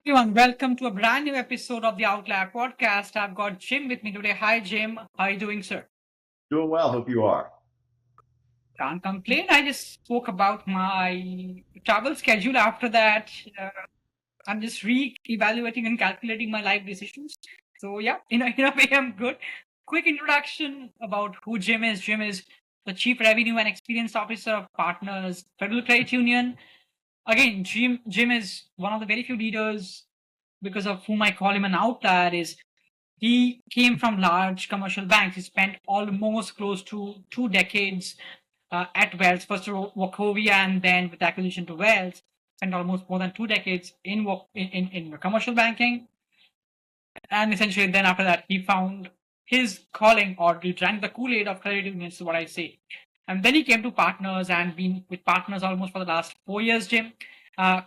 Everyone, welcome to a brand new episode of the Outlier Podcast. I've got Jim with me today. Hi, Jim. How are you doing, sir? Doing well. Hope you are. Can't complain. I just spoke about my travel schedule. After that, I'm just re-evaluating and calculating my life decisions. So yeah, in a way, I'm good. Quick introduction about who Jim is. Jim is the Chief Revenue and Experience Officer of Partners Federal Credit Union. Again, Jim is one of the very few leaders because of whom I call him an outlier. Is he came from large commercial banks. He spent almost close to 2 decades at Wells, first to Wachovia and then with acquisition to Wells. Spent almost more than 2 decades in commercial banking. And essentially, then after that, he found his calling, or he drank the Kool-Aid of credit unions, is what I say. And then he came to Partners and been with Partners almost for the last 4 years, Jim.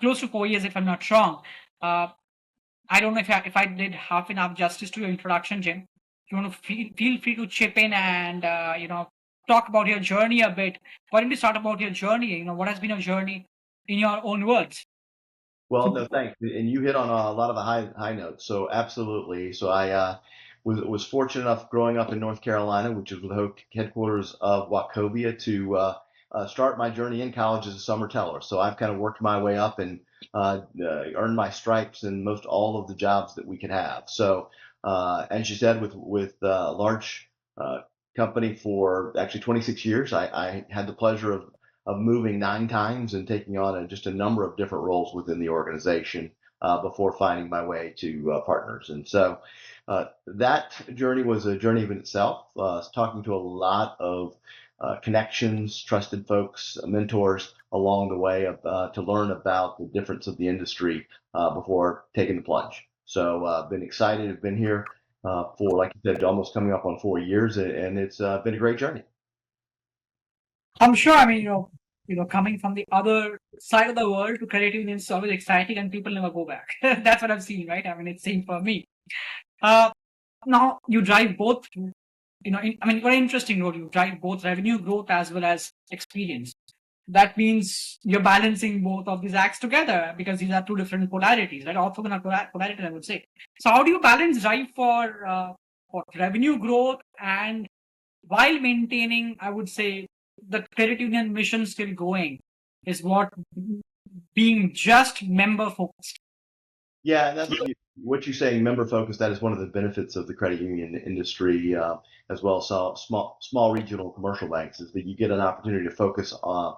Close to 4 years, if I'm not wrong. I don't know if I did half enough justice to your introduction, Jim. If you want to feel free to chip in and talk about your journey a bit. Why don't you start about your journey? What has been your journey in your own words? Well, no, thanks. And you hit on a lot of the high notes. So absolutely. So I was fortunate enough growing up in North Carolina, which is the headquarters of Wachovia, to start my journey in college as a summer teller. So I've kind of worked my way up and earned my stripes in most all of the jobs that we could have. So as you said, with a large company for actually 26 years, I had the pleasure of moving 9 times and taking on just a number of different roles within the organization before finding my way to Partners. And so that journey was a journey in itself, talking to a lot of connections, trusted folks, mentors along the way to learn about the difference of the industry before taking the plunge. So been excited. I've been here for, like you said, almost coming up on 4 years, and it's been a great journey. I'm sure. I mean, coming from the other side of the world to credit unions is always exciting, and people never go back. That's what I've seen, right? I mean, it's same for me. Uh, Now you drive both. Very interesting role. You drive both revenue growth as well as experience. That means you're balancing both of these acts together because these are two different polarities, right? Orthogonal polarities, I would say. So how do you balance drive for revenue growth and while maintaining, I would say, the credit union mission still going is what being just member focused. Yeah, and that's what you're saying, member focused. That is one of the benefits of the credit union industry, as well as small regional commercial banks, is that you get an opportunity to focus on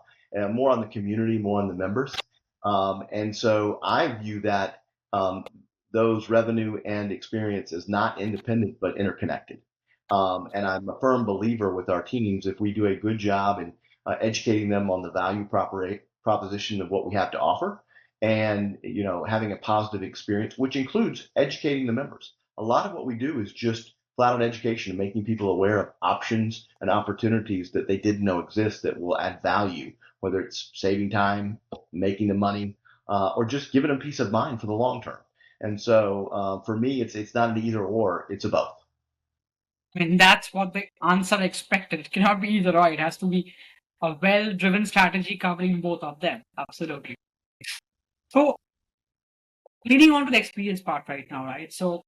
more on the community, more on the members. And so I view that those revenue and experience as not independent but interconnected. And I'm a firm believer with our teams, if we do a good job in educating them on the value proposition of what we have to offer, and having a positive experience, which includes educating the members. A lot of what we do is just flat out education and making people aware of options and opportunities that they didn't know exist that will add value, whether it's saving time, making the money, or just giving them peace of mind for the long term. And so for me, it's not an either or, it's a both. I mean, that's what the answer expected. It cannot be either or. It has to be a well-driven strategy covering both of them. Absolutely. So, leading on to the experience part right now, right? So,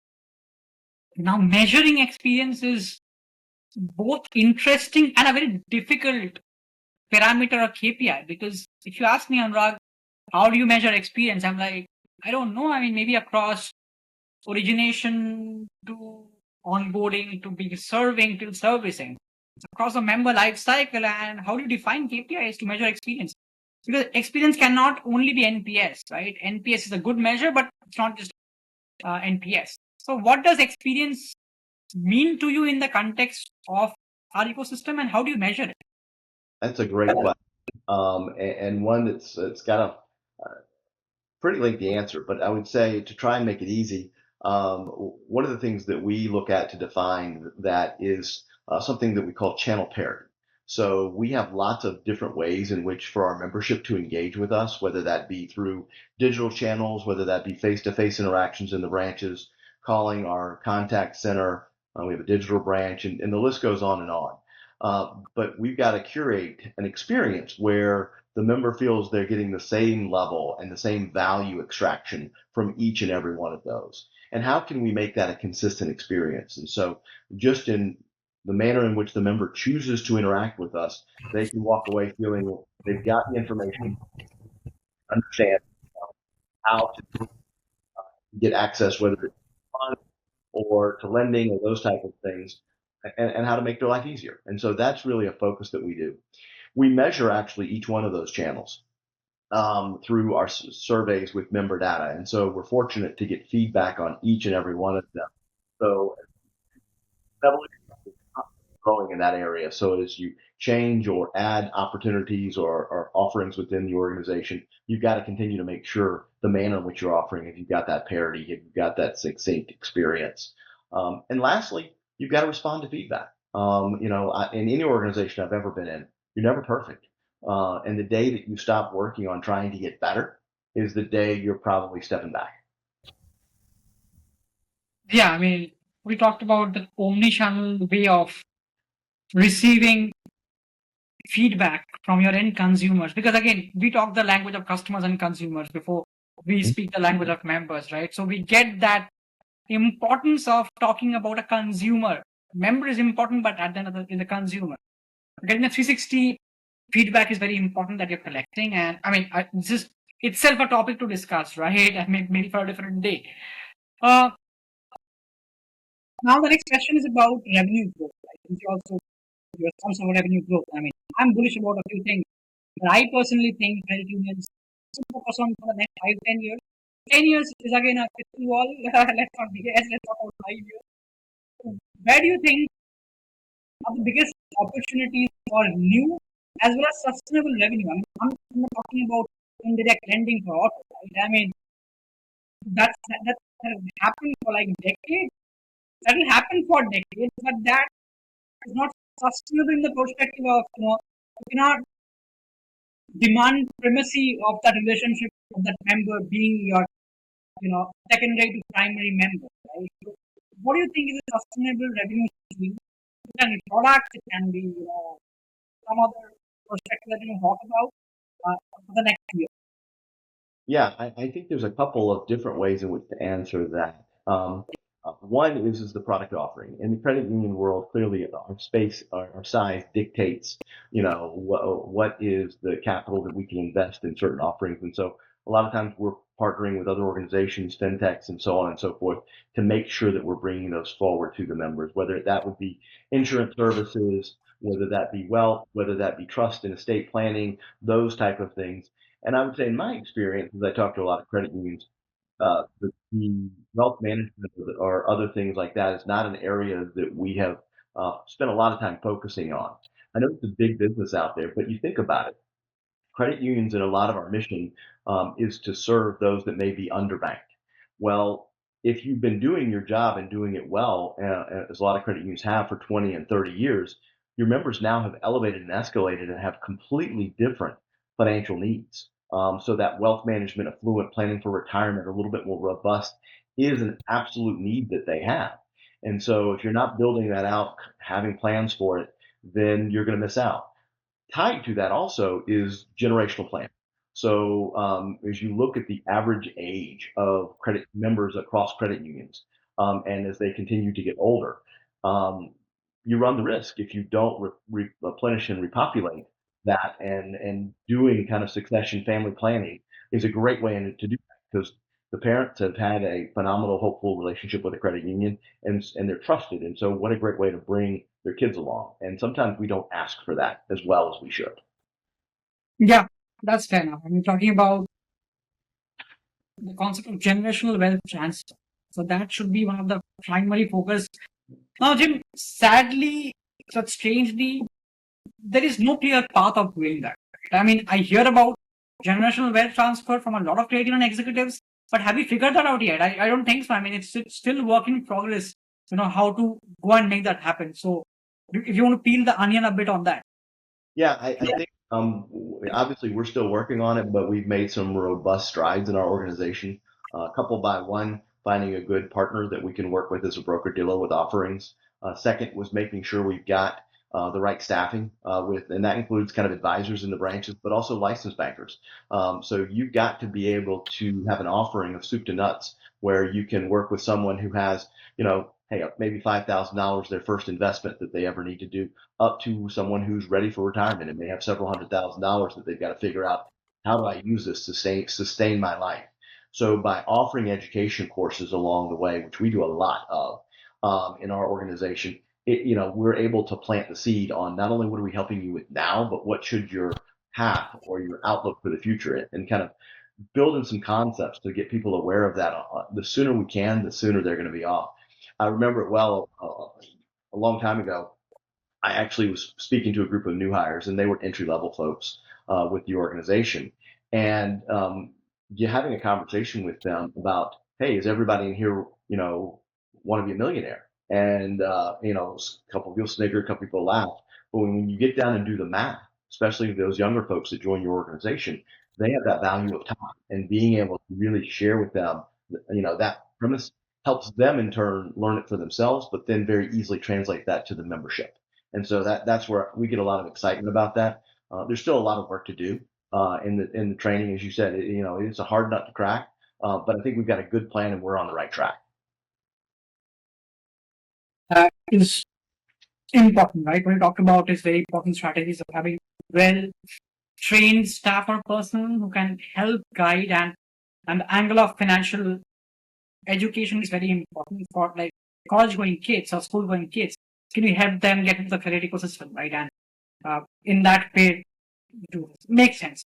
now measuring experience is both interesting and a very difficult parameter or KPI because if you ask me, Anurag, how do you measure experience? I'm like, I don't know. I mean, maybe across origination to onboarding to be serving to servicing. It's across the member life cycle. And how do you define KPIs to measure experience? Because experience cannot only be NPS, right? NPS is a good measure, but it's not just NPS. So what does experience mean to you in the context of our ecosystem and how do you measure it? That's a great question, and one that's it's got a pretty lengthy answer, but I would say to try and make it easy, one of the things that we look at to define that is something that we call channel parity. So we have lots of different ways in which for our membership to engage with us, whether that be through digital channels, whether that be face-to-face interactions in the branches, calling our contact center, we have a digital branch, and the list goes on and on. But we've got to curate an experience where the member feels they're getting the same level and the same value extraction from each and every one of those. And how can we make that a consistent experience? And so just in the manner in which the member chooses to interact with us, they can walk away feeling they've got the information, understand how to get access, whether it's funds or to lending or those type of things, and how to make their life easier. And so that's really a focus that we do. We measure actually each one of those channels through our surveys with member data. And so we're fortunate to get feedback on each and every one of them. So growing in that area. So as you change or add opportunities or offerings within the organization, you've got to continue to make sure the manner in which you're offering, if you've got that parity, if you've got that succinct experience. And lastly, you've got to respond to feedback. In any organization I've ever been in, you're never perfect. And the day that you stop working on trying to get better is the day you're probably stepping back. Yeah, I mean, we talked about the omni-channel way of receiving feedback from your end consumers, because again, we talk the language of customers and consumers before we speak the language of members, right? So we get that importance of talking about a consumer. Member is important, but at the end of the consumer. Getting a 360 feedback is very important that you're collecting. And I mean, this is itself a topic to discuss, right? I mean, maybe for a different day. Now the next question is about revenue growth, right? Since you also your response about revenue growth. I mean, I'm bullish about a few things. But I personally think credit unions should focus on for the next 5-10 years. 10 years is again a crystal wall. Let's not be let's talk about 5 years. Where do you think are the biggest opportunities for new as well as sustainable revenue? I mean, I'm not talking about indirect lending for auto, right? I mean, that has happened for like decades. That will happen for decades, but that is not sustainable in the perspective of, you cannot demand primacy of that relationship of that member being your, secondary to primary member, right? So what do you think is a sustainable revenue stream? It can be products, it can be, some other perspective that you talk about for the next year. Yeah, I think there's a couple of different ways in which to answer that. One is the product offering. In the credit union world, clearly our space, our size dictates, what is the capital that we can invest in certain offerings. And so a lot of times we're partnering with other organizations, fintechs, and so on and so forth to make sure that we're bringing those forward to the members, whether that would be insurance services, whether that be wealth, whether that be trust and estate planning, those type of things. And I would say in my experience, as I talk to a lot of credit unions, the wealth management or other things like that is not an area that we have spent a lot of time focusing on. I know it's a big business out there, but you think about it. Credit unions and a lot of our mission is to serve those that may be underbanked. Well, if you've been doing your job and doing it well, as a lot of credit unions have for 20 and 30 years, your members now have elevated and escalated and have completely different financial needs. So that wealth management, affluent planning for retirement, a little bit more robust, is an absolute need that they have. And so if you're not building that out, having plans for it, then you're going to miss out. Tied to that also is generational planning. So as you look at the average age of credit members across credit unions, and as they continue to get older, you run the risk if you don't replenish and repopulate that, and doing kind of succession family planning is a great way to do that, because the parents have had a phenomenal, hopeful relationship with a credit union, and they're trusted. And so what a great way to bring their kids along. And sometimes we don't ask for that as well as we should. Yeah, that's fair enough. I mean, talking about the concept of generational wealth transfer. So that should be one of the primary focus. Now, Jim, sadly, such strangely, there is no clear path of doing that. I mean, I hear about generational wealth transfer from a lot of credit union executives, but have you figured that out yet? I don't think so. I mean, it's still work in progress, how to go and make that happen. So if you want to peel the onion a bit on that. Yeah, I think obviously we're still working on it, but we've made some robust strides in our organization. Couple by one, finding a good partner that we can work with as a broker dealer with offerings. Second was making sure we've got the right staffing and that includes kind of advisors in the branches, but also licensed bankers. So you've got to be able to have an offering of soup to nuts where you can work with someone who has, hey, maybe $5,000 their first investment that they ever need to do, up to someone who's ready for retirement and may have several $100,000 that they've got to figure out, how do I use this to sustain my life? So by offering education courses along the way, which we do a lot of in our organization, we're able to plant the seed on not only what are we helping you with now, but what should your path or your outlook for the future, and kind of building some concepts to get people aware of that. The sooner we can, the sooner they're going to be off. I remember it well a long time ago. I actually was speaking to a group of new hires, and they were entry level folks with the organization, and you having a conversation with them about, hey, is everybody in here, want to be a millionaire? And a couple of people snicker, a couple of people laugh, but when you get down and do the math, especially those younger folks that join your organization, they have that value of time, and being able to really share with them, that premise helps them in turn learn it for themselves, but then very easily translate that to the membership. And so that's where we get a lot of excitement about that. There's still a lot of work to do in the training, as you said. It's a hard nut to crack, but I think we've got a good plan and we're on the right track. That is important, right? When you talk about is very important strategies of having well trained staff or person who can help guide, and the angle of financial education is very important for like college going kids or school going kids. Can you help them get into the credit ecosystem, right? And in that way, do makes sense.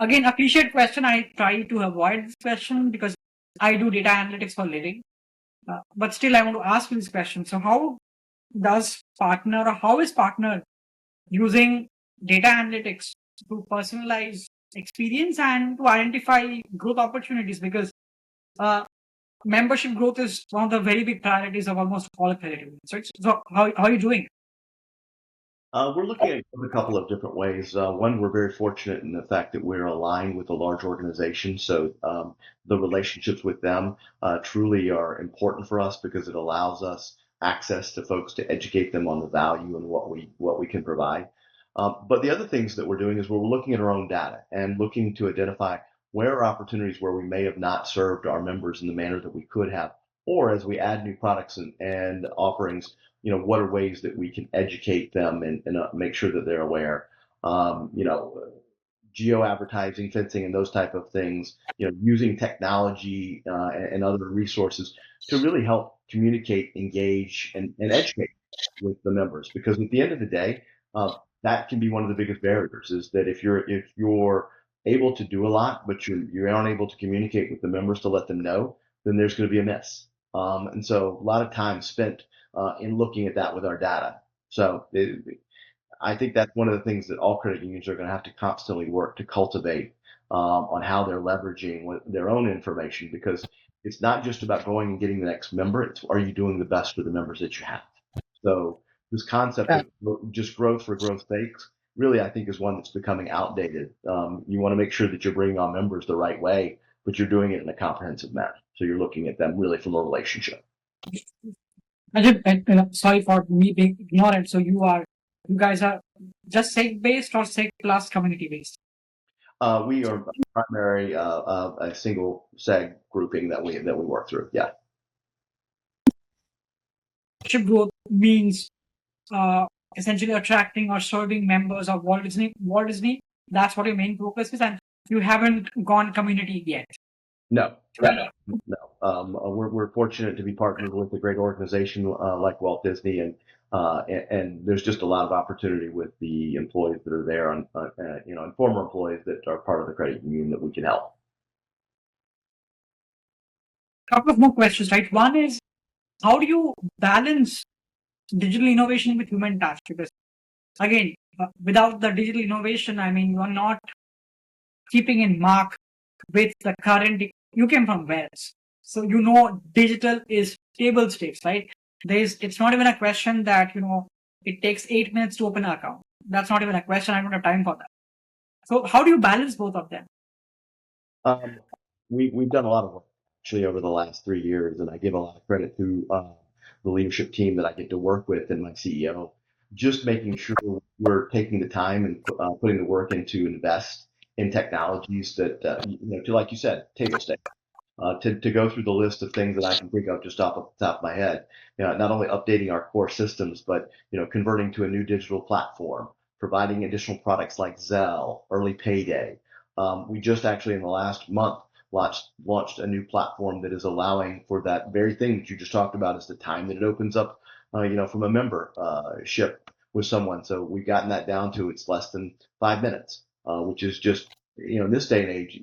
Again, a cliched question. I try to avoid this question because I do data analytics for a living. But still, I want to ask you this question. So, how is Partner using data analytics to personalize experience and to identify growth opportunities? Because membership growth is one of the very big priorities of almost all credit unions. So how are you doing? We're looking at a couple of different ways. One, we're very fortunate in the fact that we're aligned with a large organization, so the relationships with them truly are important for us because it allows us access to folks to educate them on the value and what we can provide. But the other things that we're doing is we're looking at our own data and looking to identify where are opportunities where we may have not served our members in the manner that we could have, or as we add new products and offerings, what are ways that we can educate them and make sure that they're aware. Geo advertising, fencing, and those type of things. Using technology and other resources to really help communicate, engage, and educate with the members. Because at the end of the day, that can be one of the biggest barriers. Is that if you're able to do a lot, but you aren't able to communicate with the members to let them know, then there's going to be a miss. And so a lot of time spent in looking at that with our data. So I think that's one of the things that all credit unions are going to have to constantly work to cultivate on how they're leveraging their own information, because it's not just about going and getting the next member. It's, are you doing the best for the members that you have? So this concept of just growth for growth's sake really, I think, is one that's becoming outdated. You want to make sure that you're bringing on members the right way, but you're doing it in a comprehensive manner. So you're looking at them really from a relationship. Sorry for me being ignorant. So you guys are just seg based or seg plus community based? We are primary a single seg grouping that we work through. Yeah. Membership growth means essentially attracting or serving members of Walt Disney. That's what your main focus is, and you haven't gone community yet. No. We're fortunate to be partnered with a great organization like Walt Disney, and there's just a lot of opportunity with the employees that are there, and former employees that are part of the credit union that we can help. A couple of more questions, right? One is, how do you balance digital innovation with human touch? Because again, without the digital innovation, I mean, you are not keeping in mark with the current. You came from Wells, so digital is table stakes, right? It's not even a question that it takes 8 minutes to open an account. That's not even a question. I don't have time for that. So how do you balance both of them? We've done a lot of work actually over the last 3 years, and I give a lot of credit to the leadership team that I get to work with and my CEO. just making sure we're taking the time and putting the work in to invest in technologies that, to, like you said, table stakes. To go through the list of things that I can think of just off the top of my head, not only updating our core systems, but converting to a new digital platform, providing additional products like Zelle, early payday. We just actually in the last month launched a new platform that is allowing for that very thing that you just talked about, is the time that it opens up, from a membership with someone. So we've gotten that down to it's less than 5 minutes, which is just, in this day and age,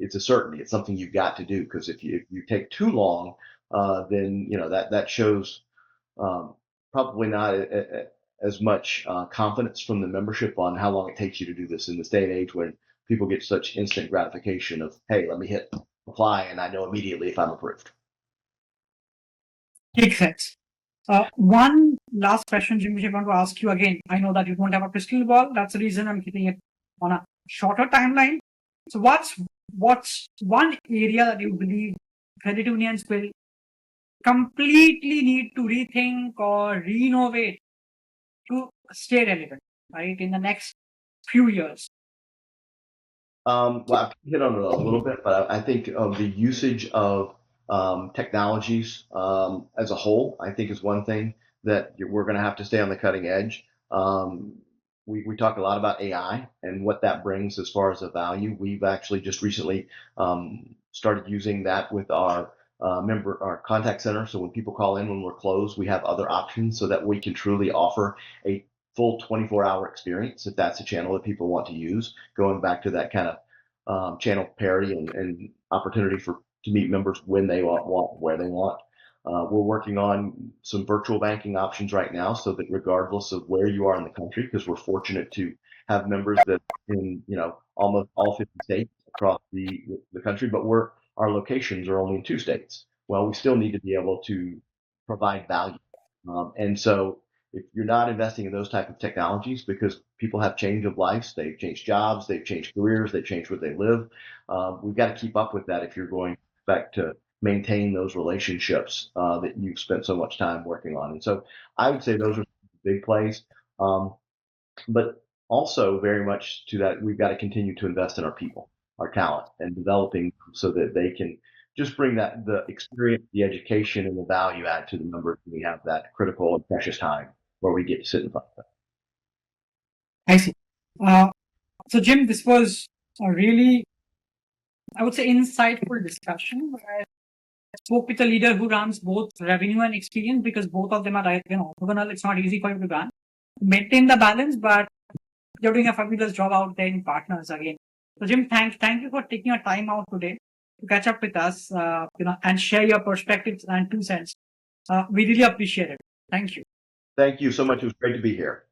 it's a certainty. It's something you've got to do, because if you take too long, then that shows probably not as much confidence from the membership on how long it takes you to do this in this day and age when people get such instant gratification of, hey, let me hit apply and I know immediately if I'm approved. Makes sense. One last question, Jim, which I want to ask you again. I know that you don't have a crystal ball. That's the reason I'm keeping it on a shorter timeline. So what's one area that you believe credit unions will completely need to rethink or renovate to stay relevant, right, in the next few years? Well, I've hit on it a little bit, but I think of the usage of technologies as a whole, I think is one thing that we're going to have to stay on the cutting edge. We talk a lot about AI and what that brings as far as a value. We've actually just recently started using that with our our contact center. So when people call in when we're closed, we have other options so that we can truly offer a full 24-hour experience if that's a channel that people want to use. Going back to that kind of channel parity and opportunity to meet members when they want, where they want. We're working on some virtual banking options right now, so that regardless of where you are in the country, because we're fortunate to have members that in almost all 50 states across the country, but our locations are only in 2 states. Well, we still need to be able to provide value, and so if you're not investing in those type of technologies, because people have change of lives, they've changed jobs, they've changed careers, they've changed where they live. We've got to keep up with that if you're going back to maintain those relationships that you've spent so much time working on. And so I would say those are big plays. But also very much to that, we've got to continue to invest in our people, our talent, and developing so that they can just bring the experience, the education, and the value add to the members. We have that critical and precious time where we get to sit in front of them. I see. So Jim, this was a really, I would say, insightful discussion. I spoke with a leader who runs both revenue and experience, because both of them are, orthogonal. It's not easy for you to run. Maintain the balance, but you're doing a fabulous job out there in Partners again. So Jim, thank you for taking your time out today to catch up with us, and share your perspectives and 2 cents. We really appreciate it. Thank you. Thank you so much. It was great to be here.